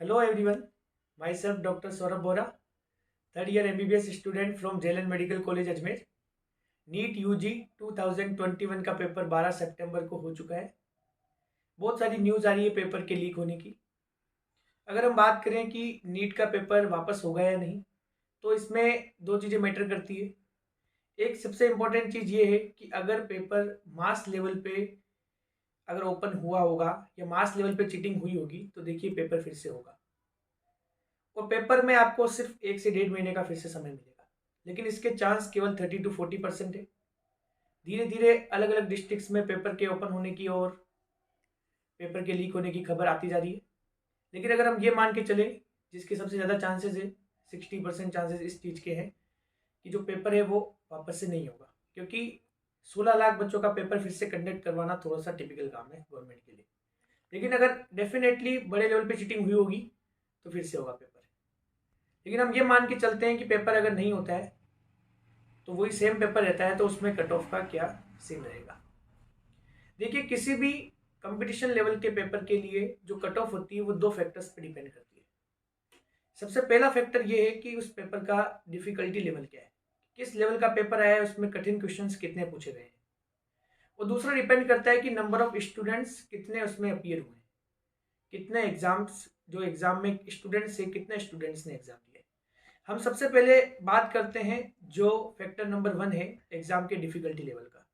Hello everyone, myself Dr. Saurabh Bora, third year MBBS student from JLN Medical College Ajmer. NEET UG 2021 का paper 12 सितंबर को हो चुका है। बहुत सारी न्यूज़ आ रही है पेपर के लीक होने की। अगर हम बात करें कि नीट का पेपर वापस होगा या नहीं, तो इसमें दो चीज़ें मैटर करती है। एक सबसे इम्पोर्टेंट चीज़ ये है कि अगर पेपर मास लेवल पे अगर ओपन हुआ होगा या मास लेवल पे चीटिंग हुई होगी तो देखिए पेपर फिर से होगा और पेपर में आपको सिर्फ 1 से 1.5 महीने का फिर से समय मिलेगा, लेकिन इसके चांस केवल 30 to 40% है। धीरे धीरे अलग अलग डिस्ट्रिक्ट्स में पेपर के ओपन होने की और पेपर के लीक होने की खबर आती जा रही है। लेकिन अगर हम ये मान के चले, जिसके सबसे ज़्यादा चांसेस है, 60% चांसेस इस चीज़ के हैं कि जो पेपर है वो वापस से नहीं होगा, क्योंकि 16 लाख बच्चों का पेपर फिर से कंडक्ट करवाना थोड़ा सा टिपिकल काम है गवर्नमेंट के लिए। लेकिन अगर डेफिनेटली बड़े लेवल पे चीटिंग हुई होगी तो फिर से होगा पेपर। लेकिन हम ये मान के चलते हैं कि पेपर अगर नहीं होता है तो वही सेम पेपर रहता है, तो उसमें कट ऑफ का क्या सीन रहेगा। देखिए, किसी भी कंपटीशन लेवल के पेपर के लिए जो कट ऑफ होती है वो दो फैक्टर्स पे डिपेंड करती है। सबसे पहला फैक्टर ये है कि उस पेपर का डिफिकल्टी लेवल क्या है, किस लेवल का पेपर आया है, उसमें कठिन क्वेश्चंस कितने पूछे गए हैं। और दूसरा डिपेंड करता है कि नंबर ऑफ स्टूडेंट्स कितने उसमें अपीयर हुए, कितने एग्जाम्स, जो एग्जाम में स्टूडेंट्स है कितने स्टूडेंट्स ने एग्जाम दिए। हम सबसे पहले बात करते हैं जो फैक्टर नंबर 1 है एग्जाम के डिफिकल्टी लेवल का।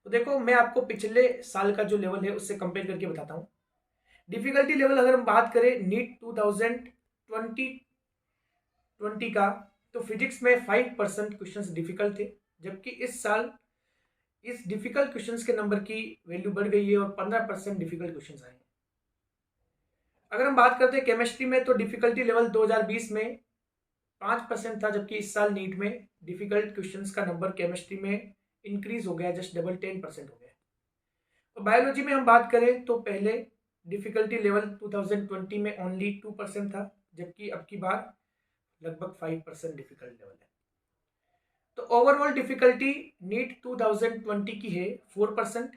तो देखो, मैं आपको पिछले साल का जो लेवल है उससे कंपेयर करके बताता हूँ। डिफिकल्टी लेवल अगर हम बात करें नीट 2020 का, तो फिजिक्स में 5% क्वेश्चंस डिफिकल्ट थे, जबकि इस साल इस डिफिकल्ट क्वेश्चंस के नंबर की वैल्यू बढ़ गई है और 15% डिफिकल्ट क्वेश्चंस आए हैं। अगर हम बात करते हैं केमिस्ट्री में, तो डिफिकल्टी लेवल 2020 में 5% था, जबकि इस साल नीट में डिफिकल्ट क्वेश्चंस का नंबर केमिस्ट्री में इंक्रीज हो गया, जस्ट डबल 10% हो गया। तो बायोलॉजी में हम बात करें तो पहले डिफिकल्टी लेवल 2020 में ओनली 2% था, जबकि अब की बार लगभग 5% डिफिकल्ट लेवल है। तो ओवरऑल डिफिकल्टी नीट 2020 की है 4%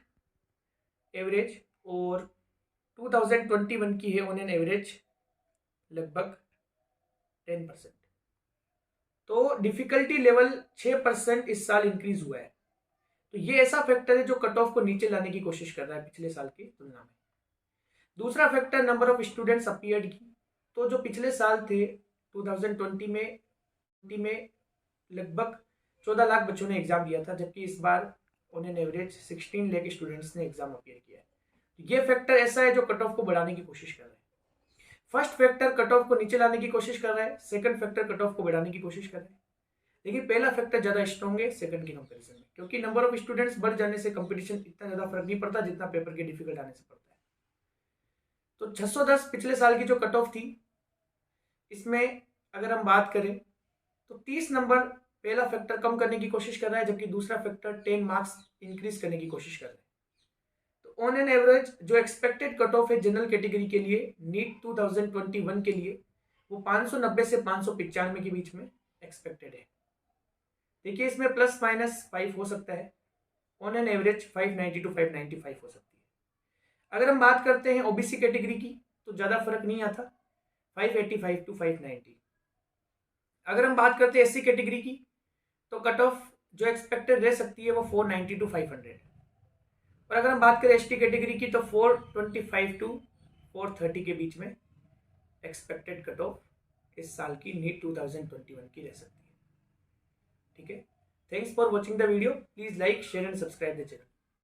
एवरेज, और 2021 की है ऑन एन एवरेज लगभग 10%। तो डिफिकल्टी लेवल 6% इस साल इंक्रीज हुआ है। तो ये ऐसा फैक्टर है जो कट ऑफ को नीचे लाने की कोशिश कर रहा है पिछले साल की तुलना में। दूसरा factor number of students appeared की। तो जो पिछले साल थे 2020 में लगभग 14 लाख बच्चों ने एग्जाम दिया था, जबकि इस बार on an average 16 lakh students ने एग्जाम अपीयर किया है। ये फैक्टर ऐसा है जो कट ऑफ को बढ़ाने की कोशिश कर रहा है। फर्स्ट फैक्टर कट ऑफ को नीचे लाने की कोशिश कर रहा है, सेकंड फैक्टर कट ऑफ को बढ़ाने की कोशिश कर रहा है। लेकिन पहला फैक्टर ज्यादा स्ट्रॉन्ग है सेकंड की कंपैरिजन में, क्योंकि नंबर ऑफ स्टूडेंट्स बढ़ जाने से कंपटीशन इतना ज्यादा फर्क नहीं पड़ता जितना पेपर के डिफिकल्ट आने से पड़ता है। तो 610 पिछले साल की जो कट ऑफ थी, इसमें अगर हम बात करें तो 30 नंबर पहला फैक्टर कम करने की कोशिश कर रहा है, जबकि दूसरा फैक्टर 10 मार्क्स इंक्रीज करने की कोशिश कर रहा है। तो ऑन एन एवरेज जो एक्सपेक्टेड कट ऑफ है जनरल कैटेगरी के लिए नीट 2021 के लिए, वो 590 से 595 के बीच में एक्सपेक्टेड है। देखिए, इसमें प्लस माइनस 5 हो सकता है, ऑन एन एवरेज 590 to 595 हो सकती है। अगर हम बात करते हैं ओबीसी कैटेगरी की, तो ज़्यादा फर्क नहीं आता, 585 to 590। अगर हम बात करते हैं एससी कैटेगरी की, तो कट ऑफ जो एक्सपेक्टेड रह सकती है वो 490 to 500। और अगर हम बात करें एसटी कैटेगरी की, तो 425 to 430 के बीच में एक्सपेक्टेड कट ऑफ इस साल की नीट 2021 की रह सकती है। ठीक है, thanks for watching the video. Please like, share and subscribe the channel.